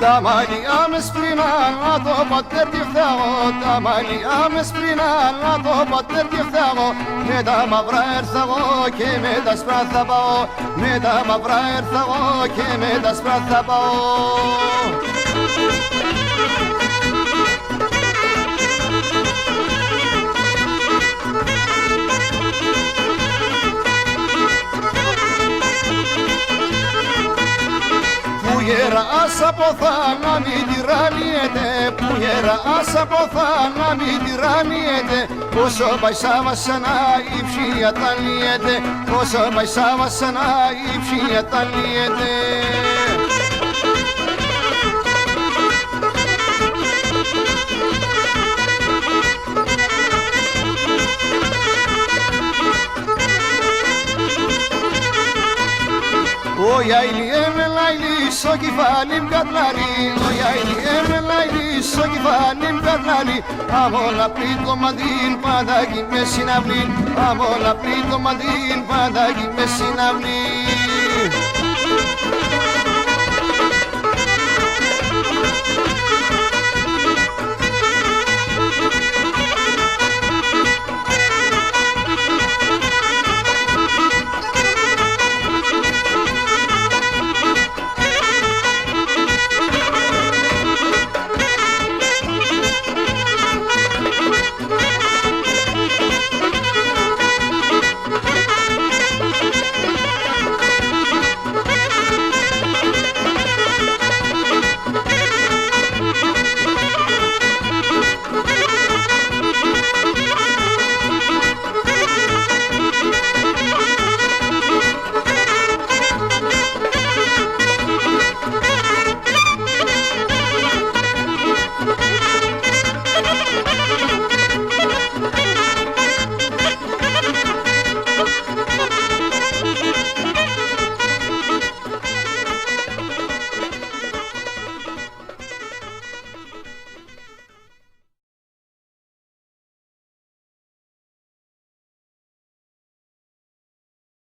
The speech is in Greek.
Τα μαλλιά με σπρινάν, να το πατέρ τι φταίω. Τα μαλλιά με σπρινάν, να το πατέρ τι φταίω. Με τα μαυρά έρθα εγώ και με τα σπρά θα πάω. Με τα μαυρά έρθα εγώ και με τα σπρά θα πάω. Που γεράς από να μην τυραννιέται, που γεράς από να μην τυραννιέται. Πόσο πάει σαν βασανά η ψία τα λιέται, πόσο πάει σαν βασανά η ψία τα λιέται. Ο Ιαήλι εμελάιλι στο κεφάλι μ' κατλάρι, ο Ιαήλι εμελάιλι στο κεφάλι μ' κατλάρι. Αμόλα πριν το μαντίν παντάκι με συναυλήν, αμόλα πριν το μαντίν παντάκι με συναυλήν.